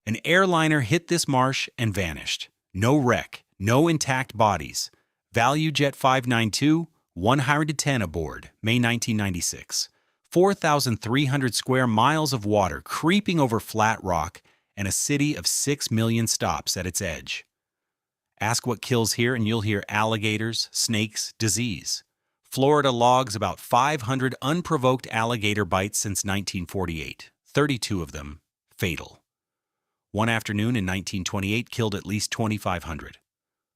An airliner hit this marsh and vanished. No wreck, no intact bodies. Value Jet 592, 110 aboard, May 1996. 4,300 square miles of water creeping over flat rock and a city of 6 million stops at its edge. Ask what kills here and you'll hear alligators, snakes, disease. Florida logs about 500 unprovoked alligator bites since 1948, 32 of them fatal. One afternoon in 1928 killed at least 2,500.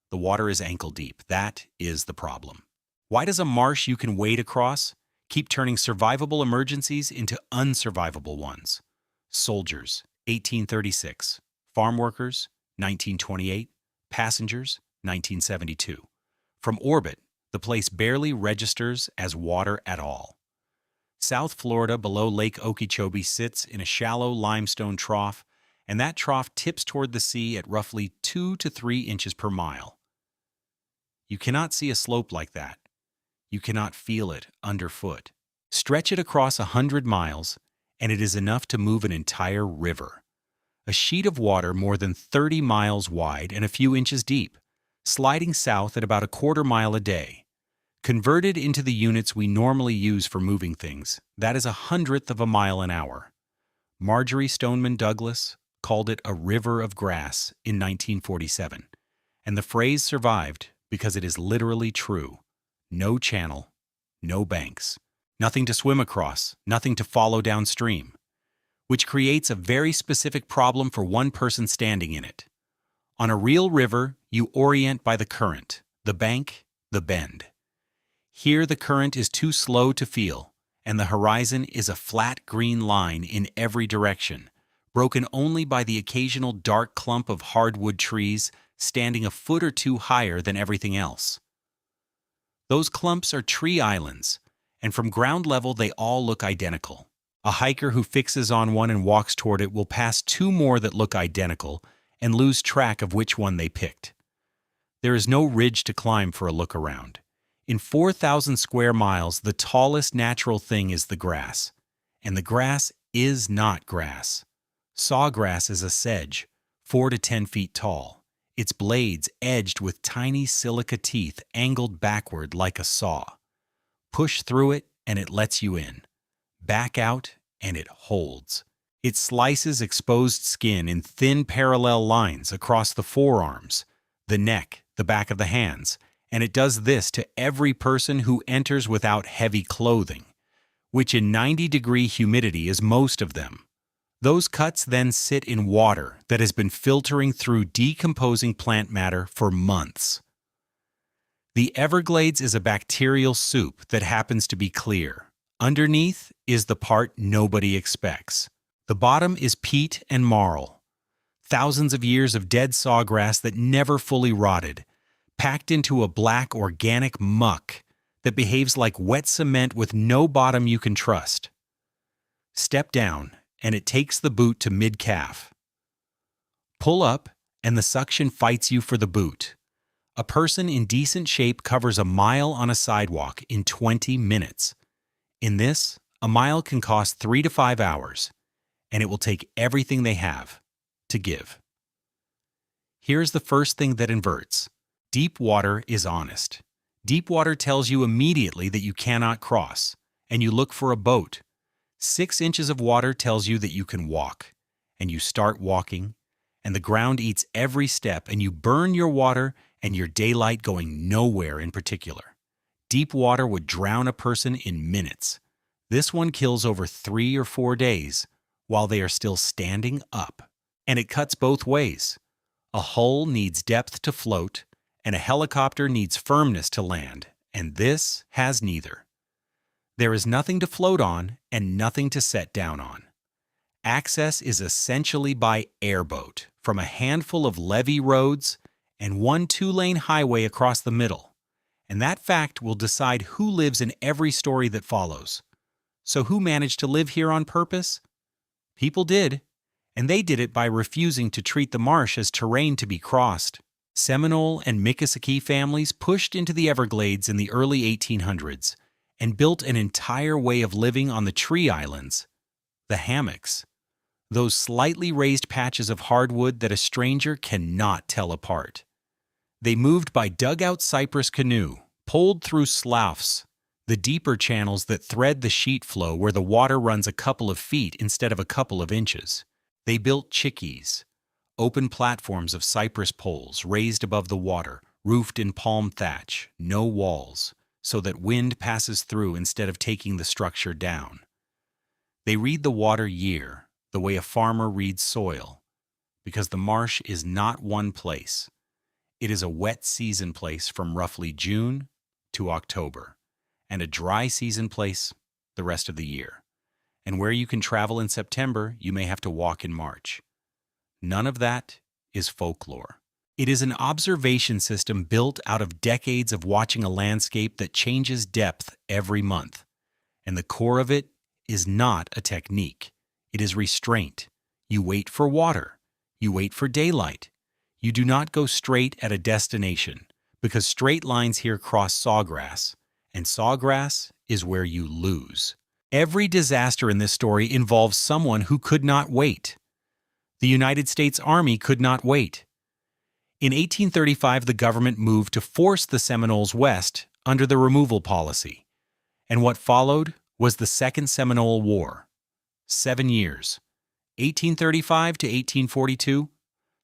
The water is ankle deep. That is the problem. Why does a marsh you can wade across keep turning survivable emergencies into unsurvivable ones? Soldiers, 1836. Farm workers, 1928. Passengers, 1972. From orbit, the place barely registers as water at all. South Florida below Lake Okeechobee sits in a shallow limestone trough, and that trough tips toward the sea at roughly 2 to 3 inches per mile. You cannot see a slope like that. You cannot feel it underfoot. Stretch it across 100 miles, and it is enough to move an entire river. A sheet of water more than 30 miles wide and a few inches deep, sliding south at about a quarter mile a day. Converted into the units we normally use for moving things, that is 1/100th of a mile an hour. Marjorie Stoneman Douglas called it a river of grass in 1947, and the phrase survived because it is literally true. No channel, no banks, nothing to swim across, nothing to follow downstream, which creates a very specific problem for one person standing in it. On a real river, you orient by the current, the bank, the bend. Here the current is too slow to feel, and the horizon is a flat green line in every direction, broken only by the occasional dark clump of hardwood trees standing a foot or two higher than everything else. Those clumps are tree islands, and from ground level they all look identical. A hiker who fixes on one and walks toward it will pass 2 more that look identical and lose track of which one they picked. There is no ridge to climb for a look around. In 4,000 square miles, the tallest natural thing is the grass. And the grass is not grass. Sawgrass is a sedge, 4 to 10 feet tall, its blades edged with tiny silica teeth angled backward like a saw. Push through it and it lets you in. Back out and it holds. It slices exposed skin in thin parallel lines across the forearms, the neck, the back of the hands, and it does this to every person who enters without heavy clothing, which in 90-degree humidity is most of them. Those cuts then sit in water that has been filtering through decomposing plant matter for months. The Everglades is a bacterial soup that happens to be clear. Underneath is the part nobody expects. The bottom is peat and marl. Thousands of years of dead sawgrass that never fully rotted, packed into a black organic muck that behaves like wet cement with no bottom you can trust. Step down, and it takes the boot to mid-calf. Pull up, and the suction fights you for the boot. A person in decent shape covers a mile on a sidewalk in 20 minutes. In this, a mile can cost 3 to 5 hours, and it will take everything they have to give. Here's the first thing that inverts. Deep water is honest. Deep water tells you immediately that you cannot cross, and you look for a boat. 6 inches of water tells you that you can walk, and you start walking, and the ground eats every step, and you burn your water and your daylight going nowhere in particular. Deep water would drown a person in minutes. This one kills over 3 or 4 days while they are still standing up. And it cuts both ways. A hull needs depth to float, and a helicopter needs firmness to land, and this has neither. There is nothing to float on and nothing to set down on. Access is essentially by airboat, from a handful of levee roads and one 2-lane highway across the middle. And that fact will decide who lives in every story that follows. So who managed to live here on purpose? People did, and they did it by refusing to treat the marsh as terrain to be crossed. Seminole and Miccosukee families pushed into the Everglades in the early 1800s and built an entire way of living on the tree islands, the hammocks. those slightly raised patches of hardwood that a stranger cannot tell apart. They moved by dugout cypress canoe, poled through sloughs, the deeper channels that thread the sheet flow where the water runs a couple of feet instead of a couple of inches. They built chickees, open platforms of cypress poles raised above the water, roofed in palm thatch, no walls, so that wind passes through instead of taking the structure down. They read the water year, the way a farmer reads soil, because the marsh is not one place. It is a wet season place from roughly June to October, and a dry season place the rest of the year. And where you can travel in September, you may have to walk in March. None of that is folklore. It is an observation system built out of decades of watching a landscape that changes depth every month. And the core of it is not a technique. It is restraint. You wait for water. You wait for daylight. You do not go straight at a destination, because straight lines here cross sawgrass, and sawgrass is where you lose. Every disaster in this story involves someone who could not wait. The United States Army could not wait. In 1835, the government moved to force the Seminoles west under the removal policy, and what followed was the Second Seminole War. 7 years, 1835 to 1842,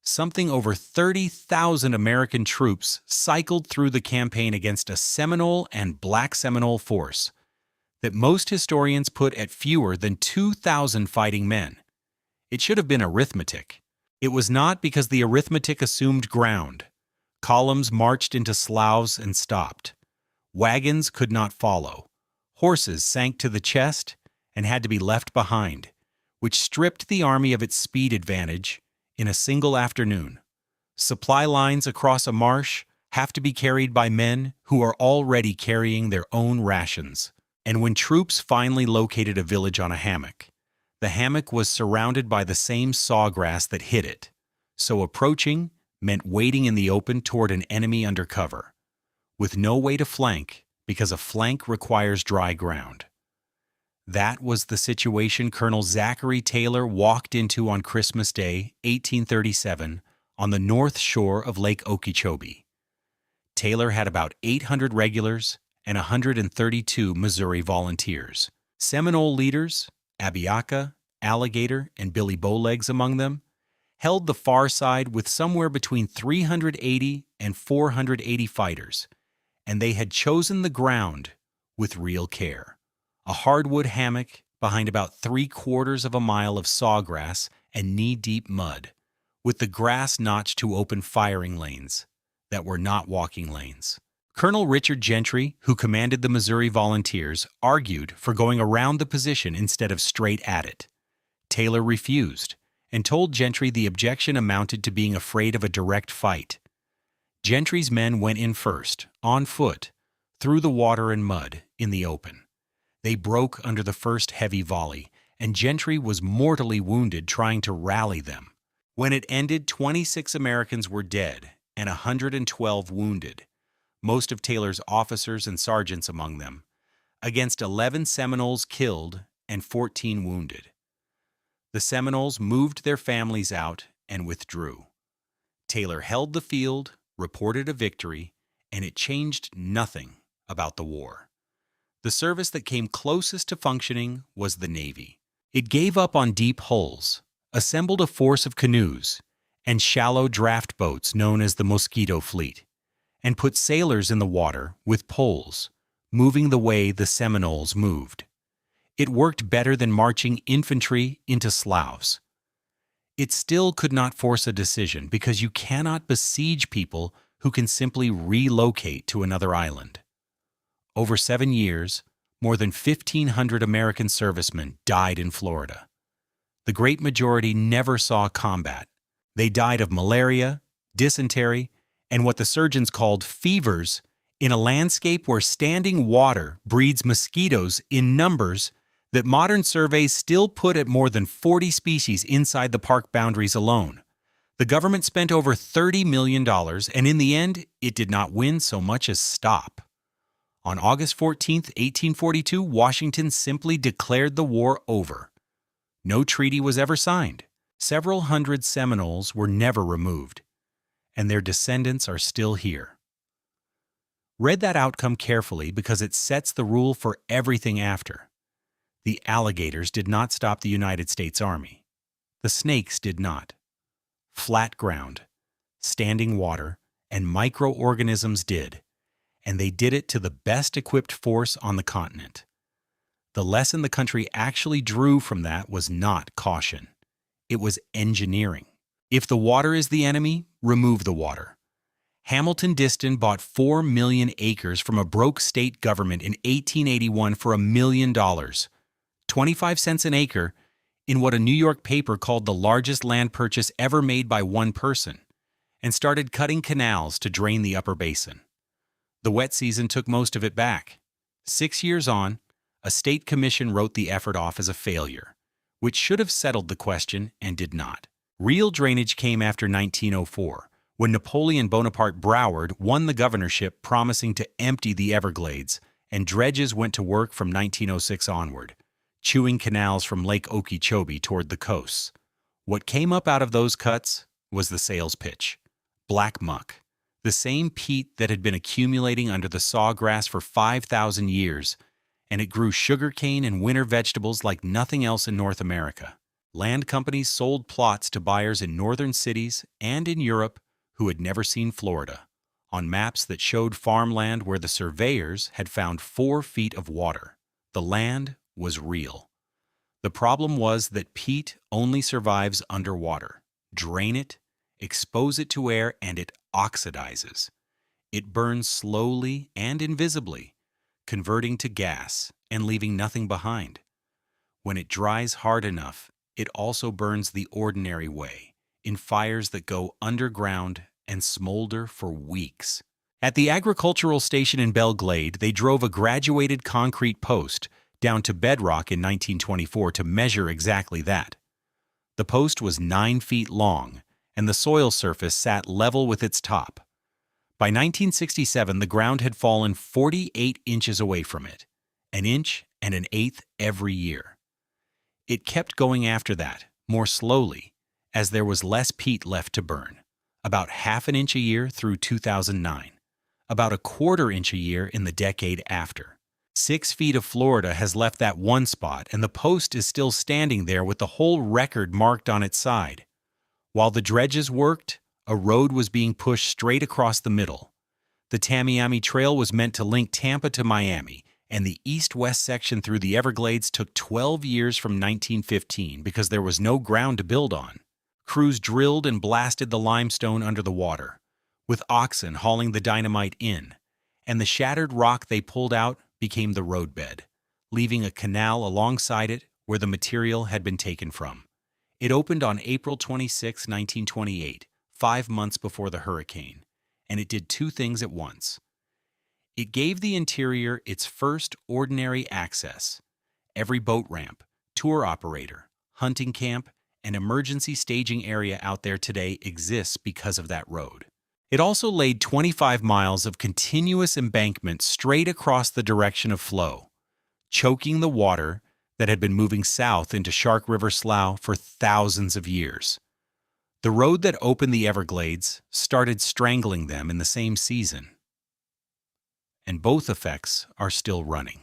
something over 30,000 American troops cycled through the campaign against a Seminole and Black Seminole force that most historians put at fewer than 2,000 fighting men. It should have been arithmetic. It was not, because the arithmetic assumed ground. Columns marched into sloughs and stopped. Wagons could not follow. Horses sank to the chest and had to be left behind, which stripped the army of its speed advantage in a single afternoon. Supply lines across a marsh have to be carried by men who are already carrying their own rations. And when troops finally located a village on a hammock, the hammock was surrounded by the same sawgrass that hid it, so approaching meant waiting in the open toward an enemy under cover, with no way to flank, because a flank requires dry ground. That was the situation Colonel Zachary Taylor walked into on Christmas Day, 1837, on the north shore of Lake Okeechobee. Taylor had about 800 regulars and 132 Missouri volunteers. Seminole leaders, Abiaka, Alligator, and Billy Bowlegs among them, held the far side with somewhere between 380 and 480 fighters, and they had chosen the ground with real care. A hardwood hammock behind about 3/4 of a mile of sawgrass and knee-deep mud, with the grass notched to open firing lanes that were not walking lanes. Colonel Richard Gentry, who commanded the Missouri Volunteers, argued for going around the position instead of straight at it. Taylor refused and told Gentry the objection amounted to being afraid of a direct fight. Gentry's men went in first, on foot, through the water and mud, in the open. They broke under the first heavy volley, and Gentry was mortally wounded trying to rally them. When it ended, 26 Americans were dead and 112 wounded, most of Taylor's officers and sergeants among them, against 11 Seminoles killed and 14 wounded. The Seminoles moved their families out and withdrew. Taylor held the field, reported a victory, and it changed nothing about the war. The service that came closest to functioning was the Navy. It gave up on deep hulls, assembled a force of canoes and shallow draft boats known as the Mosquito Fleet, and put sailors in the water with poles, moving the way the Seminoles moved. It worked better than marching infantry into sloughs. It still could not force a decision, because you cannot besiege people who can simply relocate to another island. Over 7 years, more than 1,500 American servicemen died in Florida. The great majority never saw combat. They died of malaria, dysentery, and what the surgeons called fevers, in a landscape where standing water breeds mosquitoes in numbers that modern surveys still put at more than 40 species inside the park boundaries alone. The government spent over $30 million, and in the end, it did not win so much as stop. On August 14, 1842, Washington simply declared the war over. No treaty was ever signed. Several hundred Seminoles were never removed, and their descendants are still here. Read that outcome carefully because it sets the rule for everything after. The alligators did not stop the United States Army. The snakes did not. Flat ground, standing water, and microorganisms did, and they did it to the best equipped force on the continent. The lesson the country actually drew from that was not caution. It was engineering. If the water is the enemy, remove the water. Hamilton Diston bought 4 million acres from a broke state government in 1881 for $1 million, 25 cents an acre, in what a New York paper called the largest land purchase ever made by one person, and started cutting canals to drain the upper basin. The wet season took most of it back. 6 years on, a state commission wrote the effort off as a failure, which should have settled the question and did not. Real drainage came after 1904, when Napoleon Bonaparte Broward won the governorship promising to empty the Everglades, and dredges went to work from 1906 onward, chewing canals from Lake Okeechobee toward the coasts. What came up out of those cuts was the sales pitch. Black muck, the same peat that had been accumulating under the sawgrass for 5,000 years, and it grew sugarcane and winter vegetables like nothing else in North America. Land companies sold plots to buyers in northern cities and in Europe who had never seen Florida, on maps that showed farmland where the surveyors had found 4 feet of water. The land was real. The problem was that peat only survives underwater. Drain it, expose it to air, and it oxidizes. It burns slowly and invisibly, converting to gas and leaving nothing behind. When it dries hard enough, it also burns the ordinary way, in fires that go underground and smolder for weeks. At the agricultural station in Belglade, they drove a graduated concrete post down to bedrock in 1924 to measure exactly that. The post was 9 feet long, and the soil surface sat level with its top. By 1967, the ground had fallen 48 inches away from it, 1 inch and 1/8 every year. It kept going after that, more slowly, as there was less peat left to burn, about 1/2 inch a year through 2009, about 1/4 inch a year in the decade after. 6 feet of Florida has left that one spot, and the post is still standing there with the whole record marked on its side. While the dredges worked, a road was being pushed straight across the middle. The Tamiami Trail was meant to link Tampa to Miami, and the east-west section through the Everglades took 12 years from 1915 because there was no ground to build on. Crews drilled and blasted the limestone under the water, with oxen hauling the dynamite in, and the shattered rock they pulled out became the roadbed, leaving a canal alongside it where the material had been taken from. It opened on April 26, 1928, 5 months before the hurricane, and it did 2 things at once. It gave the interior its first ordinary access. Every boat ramp, tour operator, hunting camp, and emergency staging area out there today exists because of that road. It also laid 25 miles of continuous embankment straight across the direction of flow, choking the water that had been moving south into Shark River Slough for thousands of years. The road that opened the Everglades started strangling them in the same season, and both effects are still running.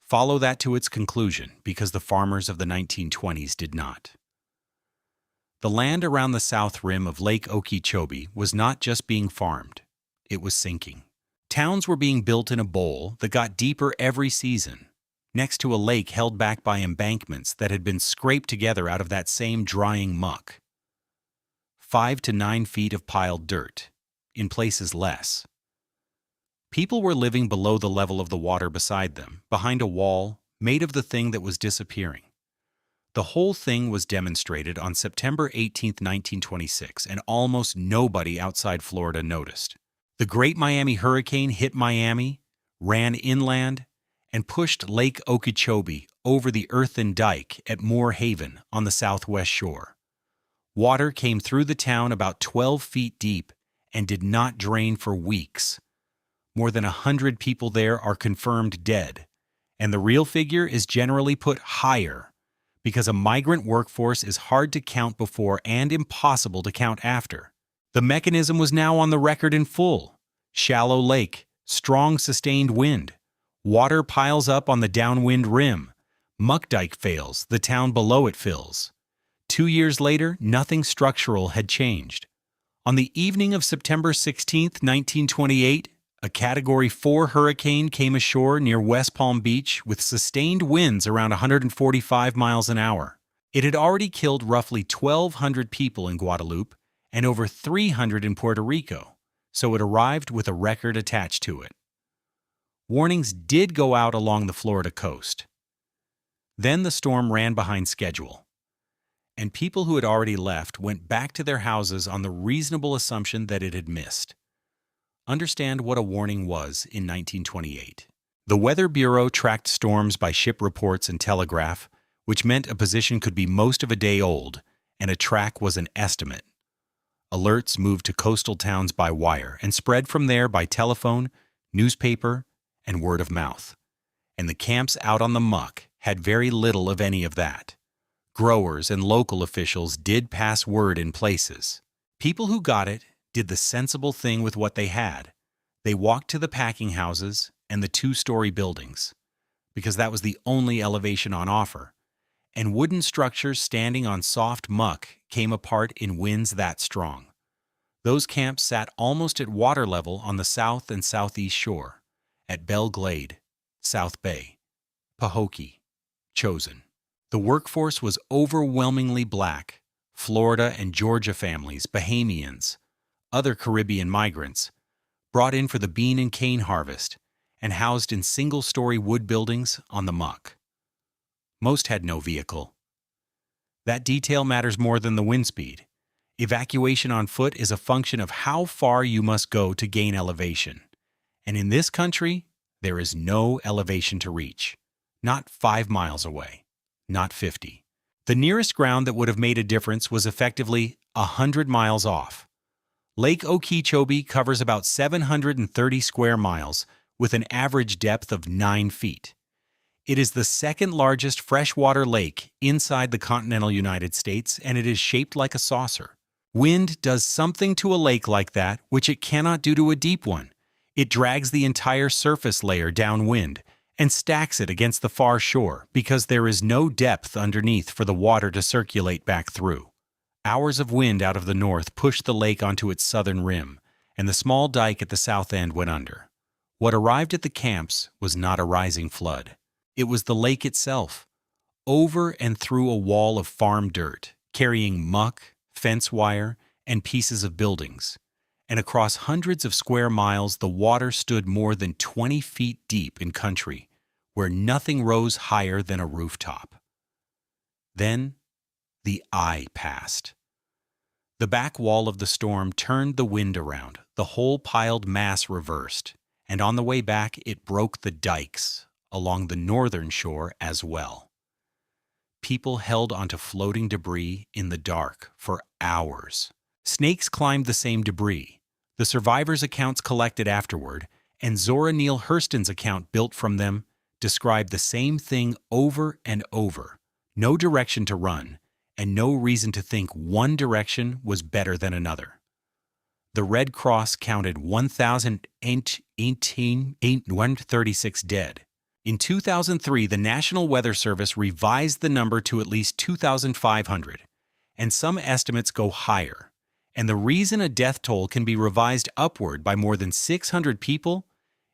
Follow that to its conclusion because the farmers of the 1920s did not. The land around the south rim of Lake Okeechobee was not just being farmed, it was sinking. Towns were being built in a bowl that got deeper every season, next to a lake held back by embankments that had been scraped together out of that same drying muck. 5 to 9 feet of piled dirt, in places less. People were living below the level of the water beside them, behind a wall made of the thing that was disappearing. The whole thing was demonstrated on September 18, 1926, and almost nobody outside Florida noticed. The Great Miami Hurricane hit Miami, ran inland, and pushed Lake Okeechobee over the earthen dike at Moore Haven on the southwest shore. Water came through the town about 12 feet deep and did not drain for weeks. More than 100 people there are confirmed dead, and the real figure is generally put higher because a migrant workforce is hard to count before and impossible to count after. The mechanism was now on the record in full. Shallow lake, strong sustained wind. Water piles up on the downwind rim. Muck dike fails, the town below it fills. 2 years later, nothing structural had changed. On the evening of September 16, 1928, a Category 4 hurricane came ashore near West Palm Beach with sustained winds around 145 miles an hour. It had already killed roughly 1,200 people in Guadeloupe and over 300 in Puerto Rico, so it arrived with a record attached to it. Warnings did go out along the Florida coast. Then the storm ran behind schedule, and people who had already left went back to their houses on the reasonable assumption that it had missed. Understand what a warning was in 1928. The Weather Bureau tracked storms by ship reports and telegraph, which meant a position could be most of a day old, and a track was an estimate. Alerts moved to coastal towns by wire and spread from there by telephone, newspaper, and word of mouth. And the camps out on the muck had very little of any of that. Growers and local officials did pass word in places. People who got it did the sensible thing with what they had. They walked to the packing houses and the 2-story buildings, because that was the only elevation on offer, and wooden structures standing on soft muck came apart in winds that strong. Those camps sat almost at water level on the south and southeast shore, at Belglade, South Bay, Pahokee, Chosin. The workforce was overwhelmingly black, Florida and Georgia families, Bahamians, other Caribbean migrants, brought in for the bean and cane harvest and housed in single-story wood buildings on the muck. Most had no vehicle. That detail matters more than the wind speed. Evacuation on foot is a function of how far you must go to gain elevation. And in this country, there is no elevation to reach. Not 5 miles away. Not 50. The nearest ground that would have made a difference was effectively 100 miles off. Lake Okeechobee covers about 730 square miles with an average depth of 9 feet. It is the second largest freshwater lake inside the continental United States, and it is shaped like a saucer. Wind does something to a lake like that which it cannot do to a deep one. It drags the entire surface layer downwind and stacks it against the far shore because there is no depth underneath for the water to circulate back through. Hours of wind out of the north pushed the lake onto its southern rim, and the small dike at the south end went under. What arrived at the camps was not a rising flood. It was the lake itself, over and through a wall of farm dirt, carrying muck, fence wire, and pieces of buildings. And across hundreds of square miles, the water stood more than 20 feet deep in country, where nothing rose higher than a rooftop. Then, the eye passed. The back wall of the storm turned the wind around, the whole piled mass reversed, and on the way back it broke the dikes along the northern shore as well. People held onto floating debris in the dark for hours. Snakes climbed the same debris. The survivors' accounts collected afterward, and Zora Neale Hurston's account built from them, described the same thing over and over. No direction to run, and no reason to think one direction was better than another. The Red Cross counted 136 dead. In 2003, the National Weather Service revised the number to at least 2,500, and some estimates go higher. And the reason a death toll can be revised upward by more than 600 people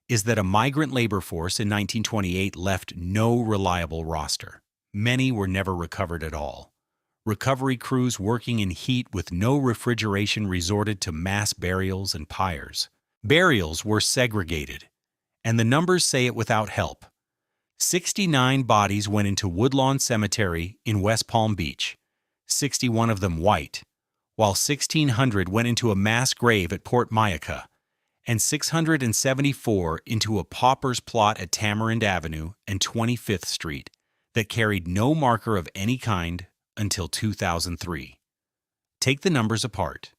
is that a migrant labor force in 1928 left no reliable roster. Many were never recovered at all. Recovery crews working in heat with no refrigeration resorted to mass burials and pyres. Burials were segregated, and the numbers say it without help. 69 bodies went into Woodlawn Cemetery in West Palm Beach, 61 of them white, while 1,600 went into a mass grave at Port Mayaca, and 674 into a pauper's plot at Tamarind Avenue and 25th Street that carried no marker of any kind until 2003. Take the numbers apart.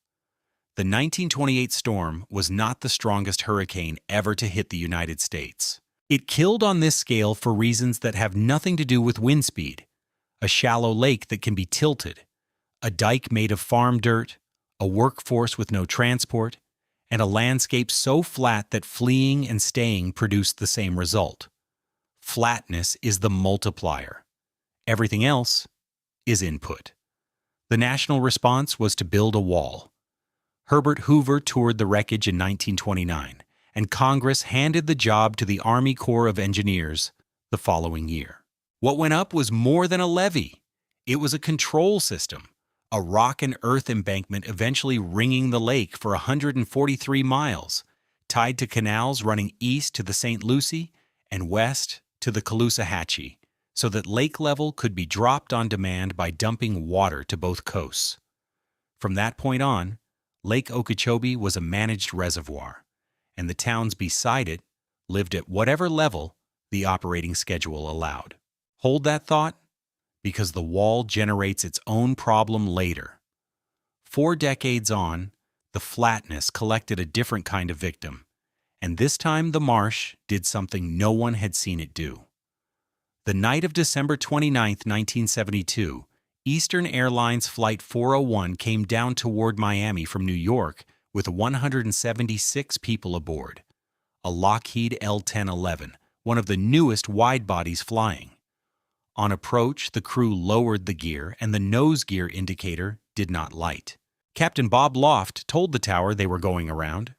The 1928 storm was not the strongest hurricane ever to hit the United States. It killed on this scale for reasons that have nothing to do with wind speed. a shallow lake that can be tilted, a dike made of farm dirt, a workforce with no transport, and a landscape so flat that fleeing and staying produced the same result. Flatness is the multiplier. Everything else is input. The national response was to build a wall. Herbert Hoover toured the wreckage in 1929, and Congress handed the job to the Army Corps of Engineers the following year. What went up was more than a levee. It was a control system, a rock and earth embankment eventually ringing the lake for 143 miles, tied to canals running east to the St. Lucie and west to the Caloosahatchee, so that lake level could be dropped on demand by dumping water to both coasts. From that point on, Lake Okeechobee was a managed reservoir, and the towns beside it lived at whatever level the operating schedule allowed. Hold that thought, because the wall generates its own problem later. 4 decades on, the flatness collected a different kind of victim, and this time the marsh did something no one had seen it do. The night of December 29, 1972, Eastern Airlines Flight 401 came down toward Miami from New York with 176 people aboard, a Lockheed L-1011, one of the newest wide-bodies flying. On approach, the crew lowered the gear and the nose gear indicator did not light. Captain Bob Loft told the tower they were going around.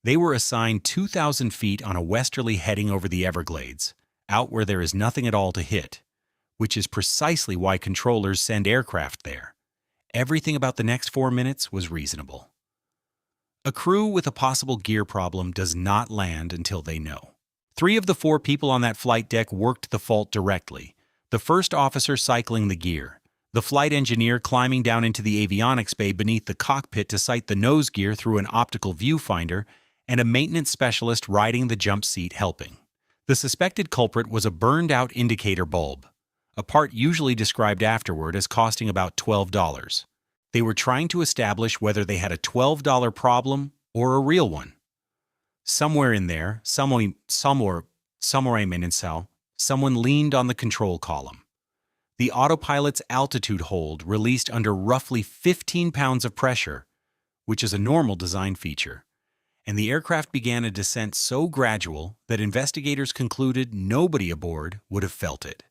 They were assigned 2,000 feet on a westerly heading over the Everglades, out where there is nothing at all to hit, which is precisely why controllers send aircraft there. Everything about the next 4 minutes was reasonable. A crew with a possible gear problem does not land until they know. 3 of the 4 people on that flight deck worked the fault directly. The first officer cycling the gear, the flight engineer climbing down into the avionics bay beneath the cockpit to sight the nose gear through an optical viewfinder, and a maintenance specialist riding the jump seat helping. The suspected culprit was a burned-out indicator bulb, a part usually described afterward as costing about $12. They were trying to establish whether they had a $12 problem or a real one. Somewhere in there, someone leaned on the control column. The autopilot's altitude hold released under roughly 15 pounds of pressure, which is a normal design feature, and the aircraft began a descent so gradual that investigators concluded nobody aboard would have felt it.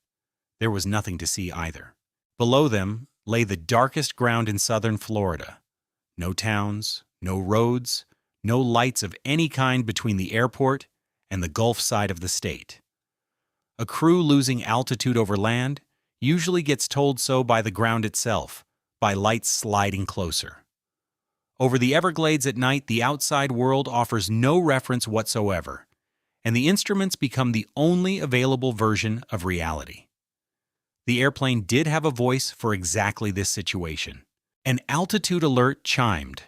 There was nothing to see either. Below them lay the darkest ground in southern Florida. No towns, no roads, no lights of any kind between the airport and the Gulf side of the state. A crew losing altitude over land usually gets told so by the ground itself, by lights sliding closer. Over the Everglades at night, the outside world offers no reference whatsoever, and the instruments become the only available version of reality. The airplane did have a voice for exactly this situation. An altitude alert chimed,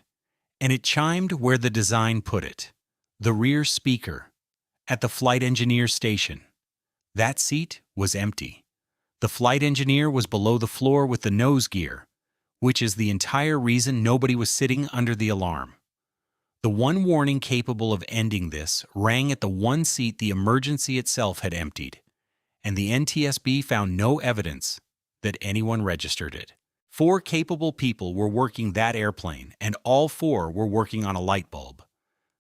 and it chimed where the design put it, the rear speaker, at the flight engineer station. That seat was empty. The flight engineer was below the floor with the nose gear, which is the entire reason nobody was sitting under the alarm. The one warning capable of ending this rang at the one seat the emergency itself had emptied, and the NTSB found no evidence that anyone registered it. 4 capable people were working that airplane, and all 4 were working on a light bulb.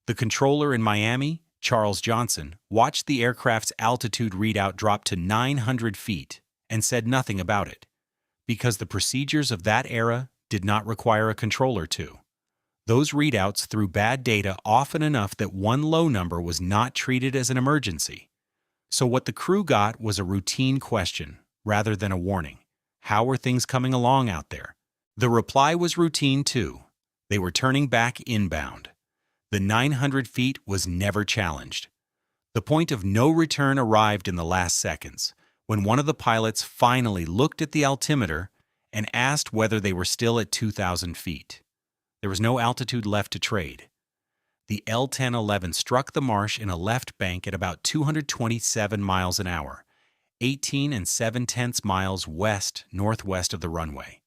The controller in Miami, Charles Johnson, watched the aircraft's altitude readout drop to 900 feet and said nothing about it, because the procedures of that era did not require a controller to. Those readouts threw bad data often enough that one low number was not treated as an emergency. So what the crew got was a routine question, rather than a warning. How were things coming along out there? The reply was routine too. They were turning back inbound. The 900 feet was never challenged. The point of no return arrived in the last seconds, when one of the pilots finally looked at the altimeter and asked whether they were still at 2,000 feet. There was no altitude left to trade. The L-1011 struck the marsh in a left bank at about 227 miles an hour, 18 7/10 miles west-northwest of the runway,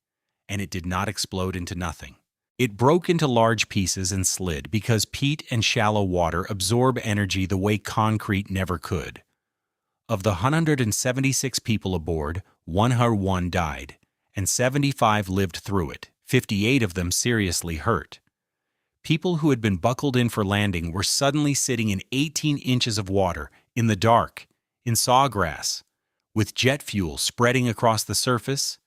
and it did not explode into nothing. It broke into large pieces and slid because peat and shallow water absorb energy the way concrete never could. Of the 176 people aboard, 101 died, and 75 lived through it, 58 of them seriously hurt. People who had been buckled in for landing were suddenly sitting in 18 inches of water, in the dark, in sawgrass, with jet fuel spreading across the surface,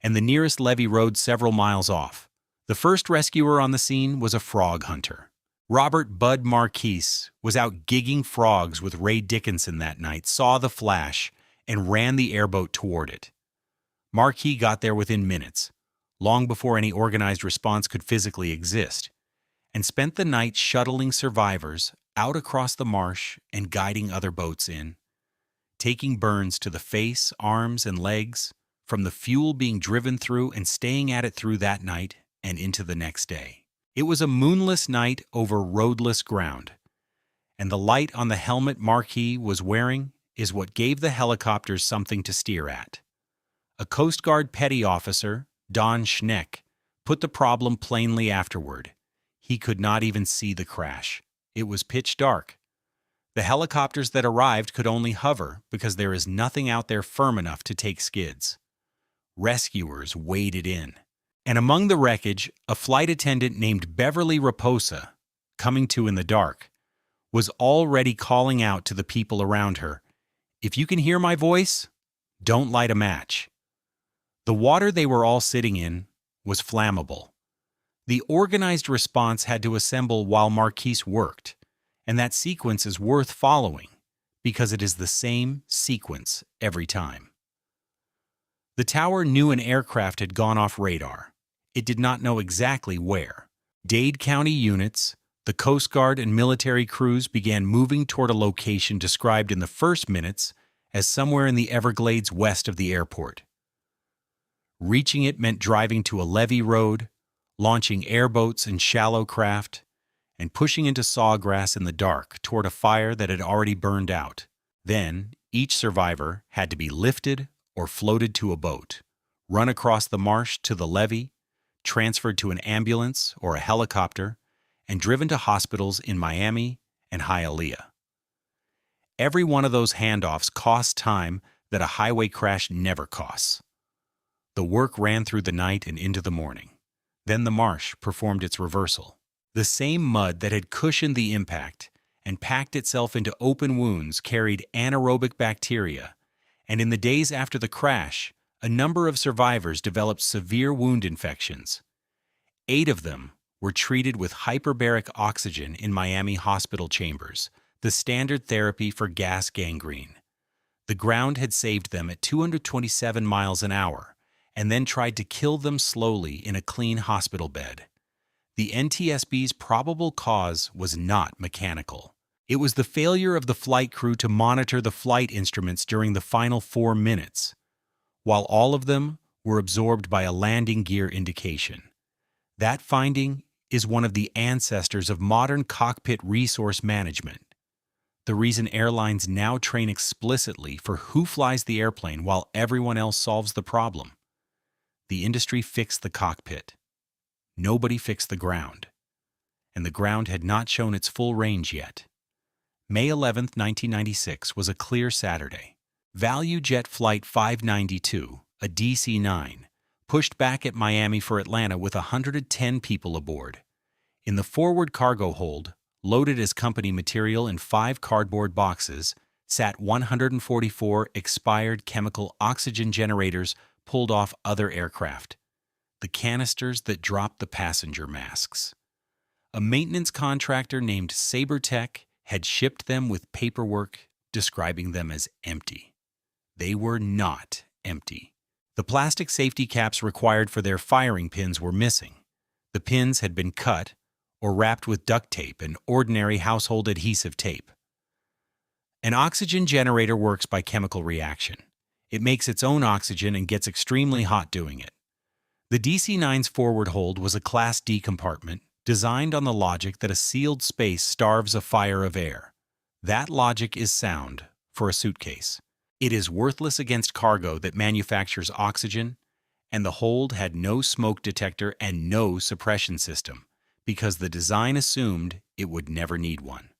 and the nearest levee road several miles off. The first rescuer on the scene was a frog hunter. Robert "Bud" Marquise was out gigging frogs with Ray Dickinson that night, saw the flash, and ran the airboat toward it. Marquis got there within minutes, long before any organized response could physically exist, and spent the night shuttling survivors out across the marsh and guiding other boats in, taking burns to the face, arms, and legs from the fuel being driven through and staying at it through that night and into the next day. It was a moonless night over roadless ground, and the light on the helmet Marquis was wearing is what gave the helicopters something to steer at. A Coast Guard petty officer, Don Schneck, put the problem plainly afterward. He could not even see the crash. It was pitch dark. The helicopters that arrived could only hover because there is nothing out there firm enough to take skids. Rescuers waded in. And among the wreckage, a flight attendant named Beverly Raposa, coming to in the dark, was already calling out to the people around her, "If you can hear my voice, don't light a match." The water they were all sitting in was flammable. The organized response had to assemble while Marquise worked, and that sequence is worth following because it is the same sequence every time. The tower knew an aircraft had gone off radar. It did not know exactly where. Dade County units, the Coast Guard, and military crews began moving toward a location described in the first minutes as somewhere in the Everglades west of the airport. Reaching it meant driving to a levee road, launching airboats and shallow craft, and pushing into sawgrass in the dark toward a fire that had already burned out. Then, each survivor had to be lifted or floated to a boat, run across the marsh to the levee, transferred to an ambulance or a helicopter, and driven to hospitals in Miami and Hialeah. Every one of those handoffs cost time that a highway crash never costs. The work ran through the night and into the morning. Then the marsh performed its reversal. The same mud that had cushioned the impact and packed itself into open wounds carried anaerobic bacteria, and in the days after the crash, a number of survivors developed severe wound infections. 8 of them were treated with hyperbaric oxygen in Miami hospital chambers, the standard therapy for gas gangrene. The ground had saved them at 227 miles an hour, and then tried to kill them slowly in a clean hospital bed. The NTSB's probable cause was not mechanical. It was the failure of the flight crew to monitor the flight instruments during the final 4 minutes, while all of them were absorbed by a landing gear indication. That finding is one of the ancestors of modern cockpit resource management, the reason airlines now train explicitly for who flies the airplane while everyone else solves the problem. The industry fixed the cockpit. Nobody fixed the ground. And the ground had not shown its full range yet. May 11, 1996 was a clear Saturday. Value Jet Flight 592, a DC-9, pushed back at Miami for Atlanta with 110 people aboard. In the forward cargo hold, loaded as company material in 5 cardboard boxes, sat 144 expired chemical oxygen generators pulled off other aircraft, the canisters that dropped the passenger masks. A maintenance contractor named SaberTech had shipped them with paperwork describing them as empty. They were not empty. The plastic safety caps required for their firing pins were missing. The pins had been cut or wrapped with duct tape and ordinary household adhesive tape. An oxygen generator works by chemical reaction. It makes its own oxygen and gets extremely hot doing it. The DC-9's forward hold was a Class D compartment designed on the logic that a sealed space starves a fire of air. That logic is sound for a suitcase. It is worthless against cargo that manufactures oxygen, and the hold had no smoke detector and no suppression system because the design assumed it would never need one.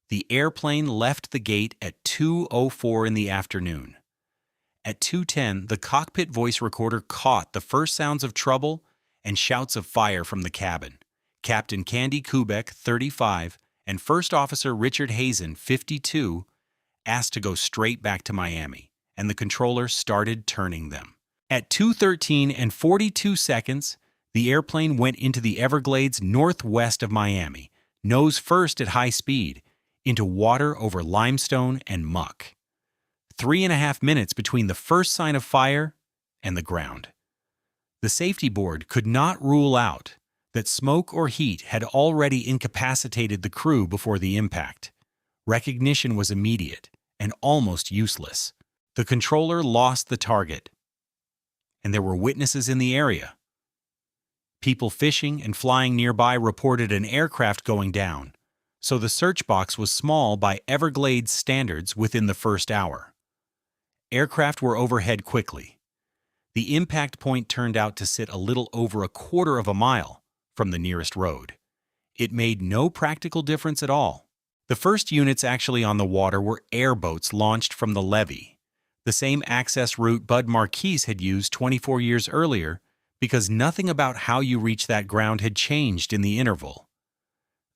The airplane left the gate at 2:04 in the afternoon, At 2:10, the cockpit voice recorder caught the first sounds of trouble and shouts of fire from the cabin. Captain Candy Kubek, 35, and First Officer Richard Hazen, 52, asked to go straight back to Miami, and the controller started turning them. At 2:13 and 42 seconds, the airplane went into the Everglades northwest of Miami, nose first at high speed, into water over limestone and muck. 3.5 minutes between the first sign of fire and the ground. The safety board could not rule out that smoke or heat had already incapacitated the crew before the impact. Recognition was immediate and almost useless. The controller lost the target, and there were witnesses in the area. People fishing and flying nearby reported an aircraft going down, so the search box was small by Everglades standards within the first hour. Aircraft were overhead quickly. The impact point turned out to sit a little over a quarter of a mile from the nearest road. It made no practical difference at all. The first units actually on the water were airboats launched from the levee, the same access route Bud Marquise had used 24 years earlier, because nothing about how you reach that ground had changed in the interval.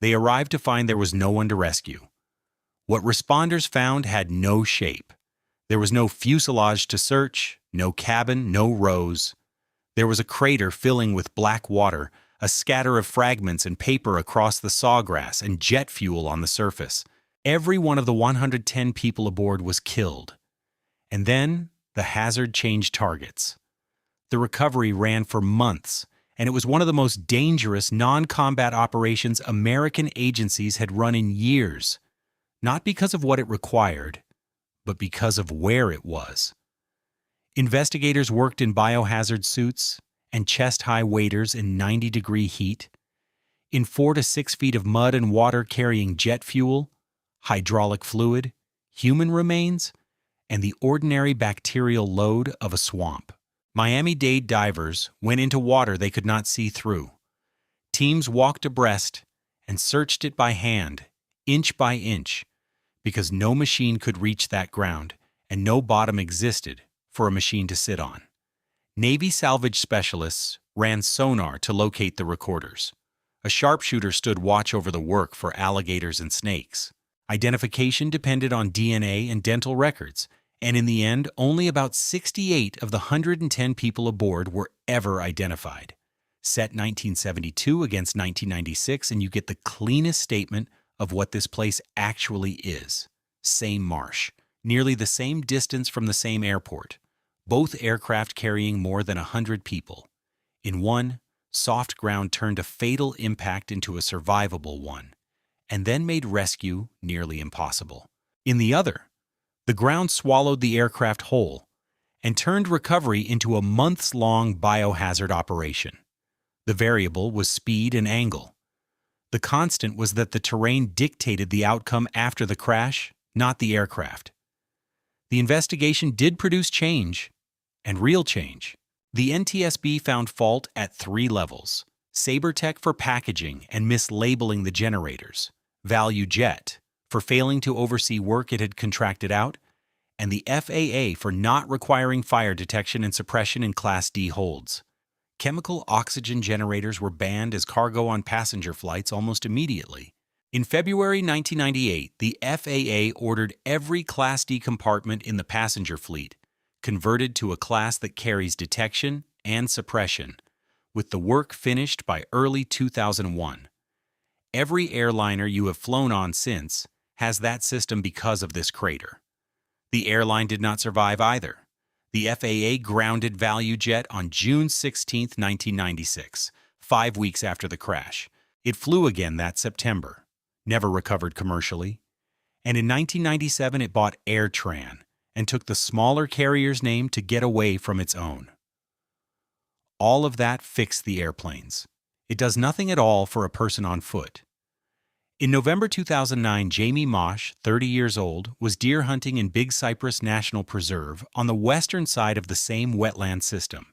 They arrived to find there was no one to rescue. What responders found had no shape. There was no fuselage to search, no cabin, no rows. There was a crater filling with black water, a scatter of fragments and paper across the sawgrass, and jet fuel on the surface. Every one of the 110 people aboard was killed. And then the hazard changed targets. The recovery ran for months, and it was one of the most dangerous non-combat operations American agencies had run in years, not because of what it required, but because of where it was. Investigators worked in biohazard suits and chest-high waders in 90-degree heat, in 4 to 6 feet of mud and water carrying jet fuel, hydraulic fluid, human remains, and the ordinary bacterial load of a swamp. Miami-Dade divers went into water they could not see through. Teams walked abreast and searched it by hand, inch by inch, because no machine could reach that ground and no bottom existed for a machine to sit on. Navy salvage specialists ran sonar to locate the recorders. A sharpshooter stood watch over the work for alligators and snakes. Identification depended on DNA and dental records, and in the end, only about 68 of the 110 people aboard were ever identified. Set 1972 against 1996, and you get the cleanest statement of what this place actually is. Same marsh, nearly the same distance from the same airport, both aircraft carrying more than 100 people. In one, soft ground turned a fatal impact into a survivable one, and then made rescue nearly impossible. In the other, the ground swallowed the aircraft whole and turned recovery into a months-long biohazard operation. The variable was speed and angle. The constant was that the terrain dictated the outcome after the crash, not the aircraft. The investigation did produce change, and real change. The NTSB found fault at 3 levels: SaberTech for packaging and mislabeling the generators, Value Jet for failing to oversee work it had contracted out, and the FAA for not requiring fire detection and suppression in Class D holds. Chemical oxygen generators were banned as cargo on passenger flights almost immediately. In February 1998, the FAA ordered every Class D compartment in the passenger fleet converted to a class that carries detection and suppression, with the work finished by early 2001. Every airliner you have flown on since has that system because of this crater. The airline did not survive either. The FAA grounded Value Jet on June 16, 1996, 5 weeks after the crash. It flew again that September, never recovered commercially. And in 1997, it bought AirTran and took the smaller carrier's name to get away from its own. All of that fixed the airplanes. It does nothing at all for a person on foot. In November 2009, Jamie Mosh, 30 years old, was deer hunting in Big Cypress National Preserve on the western side of the same wetland system,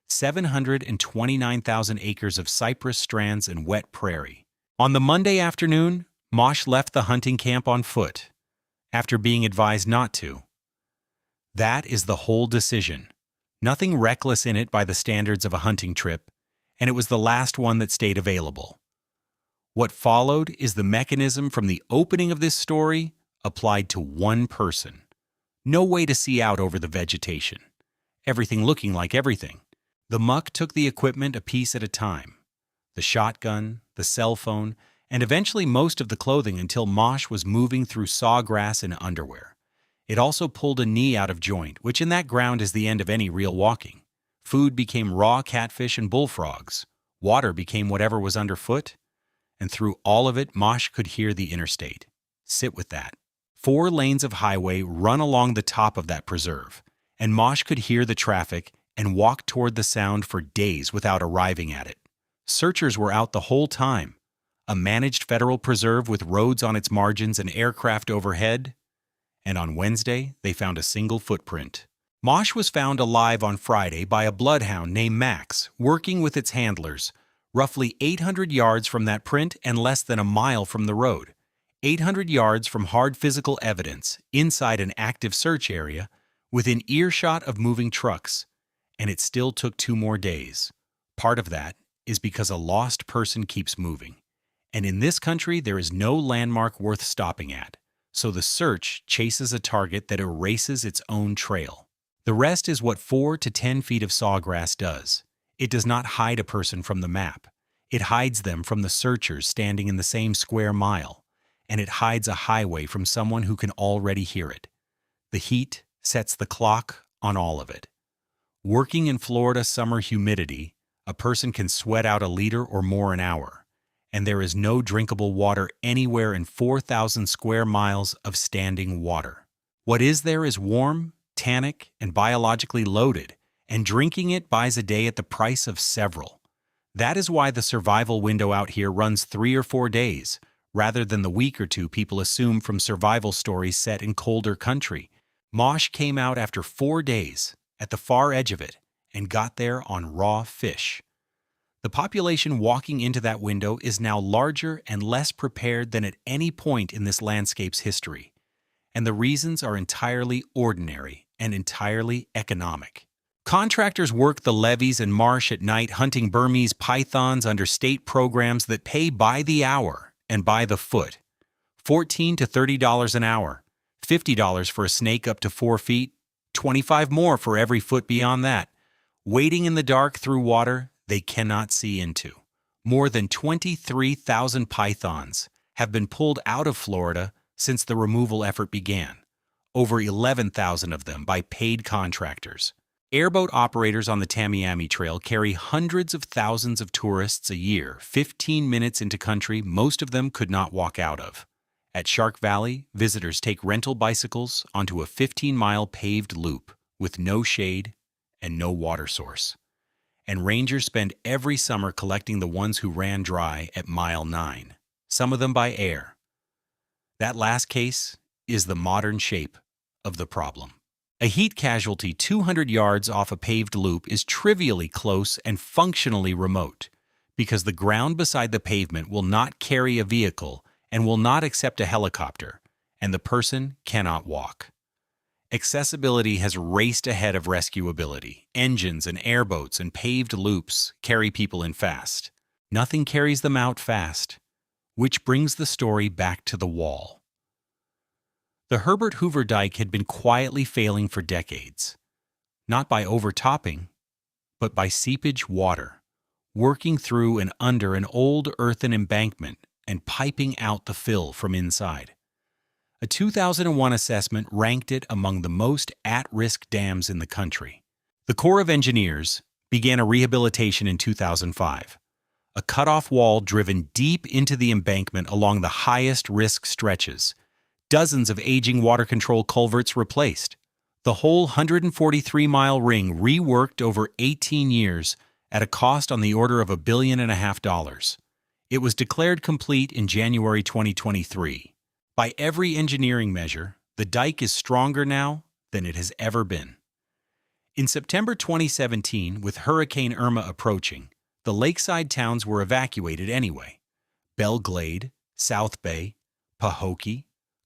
729,000 acres of cypress strands and wet prairie. On the Monday afternoon, Mosh left the hunting camp on foot, after being advised not to. That is the whole decision. Nothing reckless in it by the standards of a hunting trip, and it was the last one that stayed available. What followed is the mechanism from the opening of this story applied to one person. No way to see out over the vegetation. Everything looking like everything. The muck took the equipment a piece at a time. The shotgun, the cell phone, and eventually most of the clothing until Mosh was moving through sawgrass in underwear. It also pulled a knee out of joint, which in that ground is the end of any real walking. Food became raw catfish and bullfrogs. Water became whatever was underfoot. And through all of it, Mosh could hear the interstate. Sit with that. 4 lanes of highway run along the top of that preserve, and Mosh could hear the traffic and walk toward the sound for days without arriving at it. Searchers were out the whole time. A managed federal preserve with roads on its margins and aircraft overhead. And on Wednesday, they found a single footprint. Mosh was found alive on Friday by a bloodhound named Max, working with its handlers, roughly 800 yards from that print and less than a mile from the road. 800 yards from hard physical evidence, inside an active search area, within earshot of moving trucks. And it still took 2 more days. Part of that is because a lost person keeps moving. And in this country, there is no landmark worth stopping at. So the search chases a target that erases its own trail. The rest is what 4 to 10 feet of sawgrass does. It does not hide a person from the map. It hides them from the searchers standing in the same square mile. And it hides a highway from someone who can already hear it. The heat sets the clock on all of it. Working in Florida summer humidity, a person can sweat out a liter or more an hour, and there is no drinkable water anywhere in 4,000 square miles of standing water. What is there is warm, tannic, and biologically loaded, and drinking it buys a day at the price of several. That is why the survival window out here runs 3 or 4 days, rather than the week or 2 people assume from survival stories set in colder country. Mosh came out after 4 days, at the far edge of it, and got there on raw fish. The population walking into that window is now larger and less prepared than at any point in this landscape's history. And the reasons are entirely ordinary and entirely economic. Contractors work the levees and marsh at night hunting Burmese pythons under state programs that pay by the hour and by the foot. $14 to $30 an hour, $50 for a snake up to 4 feet, $25 more for every foot beyond that. Wading in the dark through water they cannot see into. More than 23,000 pythons have been pulled out of Florida since the removal effort began. Over 11,000 of them by paid contractors. Airboat operators on the Tamiami Trail carry hundreds of thousands of tourists a year, 15 minutes into country most of them could not walk out of. At Shark Valley, visitors take rental bicycles onto a 15-mile paved loop with no shade and no water source. And rangers spend every summer collecting the ones who ran dry at mile 9, some of them by air. That last case is the modern shape of the problem. A heat casualty 200 yards off a paved loop is trivially close and functionally remote because the ground beside the pavement will not carry a vehicle and will not accept a helicopter, and the person cannot walk. Accessibility has raced ahead of rescuability. Engines and airboats and paved loops carry people in fast. Nothing carries them out fast, which brings the story back to the wall. The Herbert Hoover Dike had been quietly failing for decades, not by overtopping, but by seepage water, working through and under an old earthen embankment and piping out the fill from inside. A 2001 assessment ranked it among the most at-risk dams in the country. The Corps of Engineers began a rehabilitation in 2005, a cutoff wall driven deep into the embankment along the highest risk stretches, dozens of aging water control culverts replaced, the whole 143-mile ring reworked over 18 years at a cost on the order of $1.5 billion. It was declared complete in January 2023. By every engineering measure, the dike is stronger now than it has ever been. In September 2017, with Hurricane Irma approaching, the lakeside towns were evacuated anyway. Belglade, South Bay, Pahokee,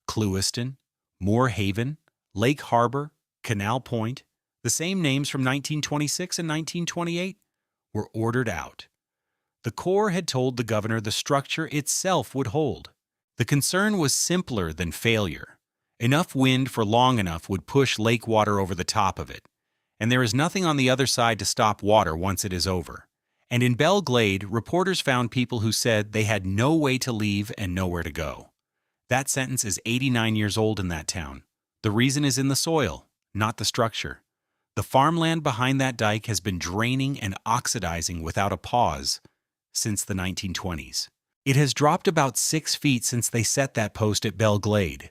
Clewiston, Moore Haven, Lake Harbor, Canal Point, the same names from 1926 and 1928, were ordered out. The Corps had told the governor the structure itself would hold. The concern was simpler than failure. Enough wind for long enough would push lake water over the top of it, and there is nothing on the other side to stop water once it is over. And in Everglades, reporters found people who said they had no way to leave and nowhere to go. That sentence is 89 years old in that town. The reason is in the soil, not the structure. The farmland behind that dike has been draining and oxidizing without a pause since the 1920s. It has dropped about 6 feet since they set that post at Everglades.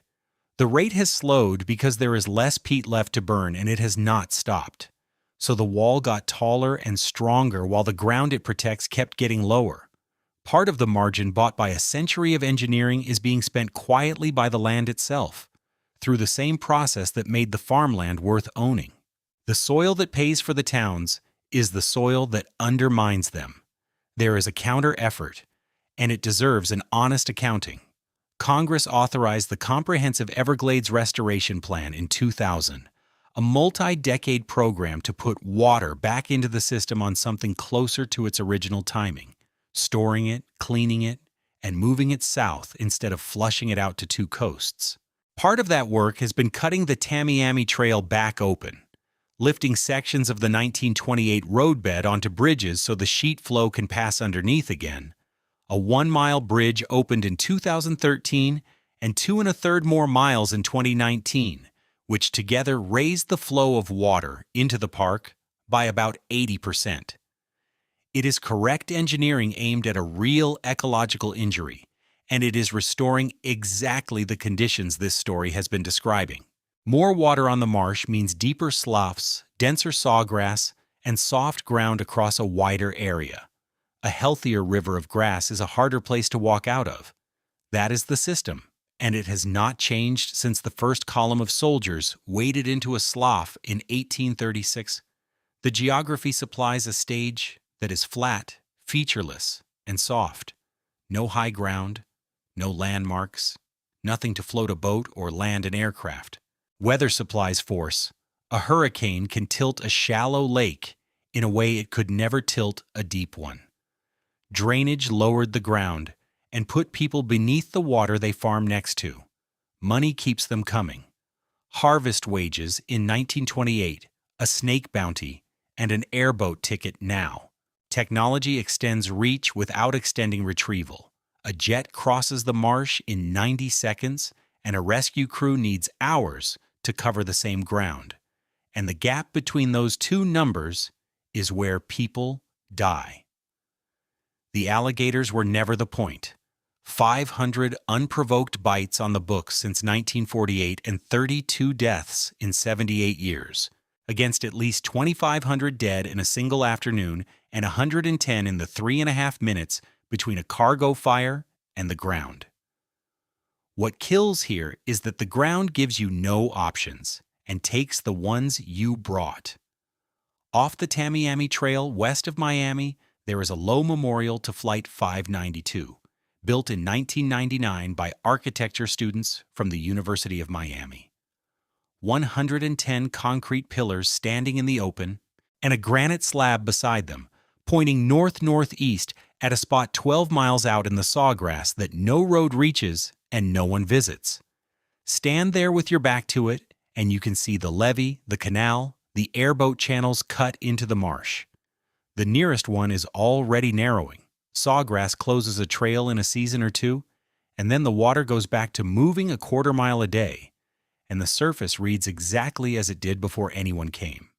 The rate has slowed because there is less peat left to burn, and it has not stopped. So the wall got taller and stronger while the ground it protects kept getting lower. Part of the margin bought by a century of engineering is being spent quietly by the land itself, through the same process that made the farmland worth owning. The soil that pays for the towns is the soil that undermines them. There is a counter-effort, and it deserves an honest accounting. Congress authorized the Comprehensive Everglades Restoration Plan in 2000, a multi-decade program to put water back into the system on something closer to its original timing, storing it, cleaning it, and moving it south instead of flushing it out to 2 coasts. Part of that work has been cutting the Tamiami Trail back open, lifting sections of the 1928 roadbed onto bridges so the sheet flow can pass underneath again. A 1-mile bridge opened in 2013 and 2.25 more miles in 2019, which together raised the flow of water into the park by about 80%. It is correct engineering aimed at a real ecological injury, and it is restoring exactly the conditions this story has been describing. More water on the marsh means deeper sloughs, denser sawgrass, and soft ground across a wider area. A healthier river of grass is a harder place to walk out of. That is the system, and it has not changed since the first column of soldiers waded into a slough in 1836. The geography supplies a stage that is flat, featureless, and soft. No high ground, no landmarks, nothing to float a boat or land an aircraft. Weather supplies force. A hurricane can tilt a shallow lake in a way it could never tilt a deep one. Drainage lowered the ground and put people beneath the water they farm next to. Money keeps them coming. Harvest wages in 1928, a snake bounty, and an airboat ticket now. Technology extends reach without extending retrieval. A jet crosses the marsh in 90 seconds, and a rescue crew needs hours to cover the same ground. And the gap between those 2 numbers is where people die. The alligators were never the point. 500 unprovoked bites on the books since 1948 and 32 deaths in 78 years, against at least 2,500 dead in a single afternoon and 110 in the 3.5 minutes between a cargo fire and the ground. What kills here is that the ground gives you no options and takes the ones you brought. Off the Tamiami Trail west of Miami, there is a low memorial to Flight 592, built in 1999 by architecture students from the University of Miami. 110 concrete pillars standing in the open, and a granite slab beside them, pointing north-northeast at a spot 12 miles out in the sawgrass that no road reaches and no one visits. Stand there with your back to it, and you can see the levee, the canal, the airboat channels cut into the marsh. The nearest one is already narrowing. Sawgrass closes a trail in a season or 2, and then the water goes back to moving a 1/4 mile a day, and the surface reads exactly as it did before anyone came.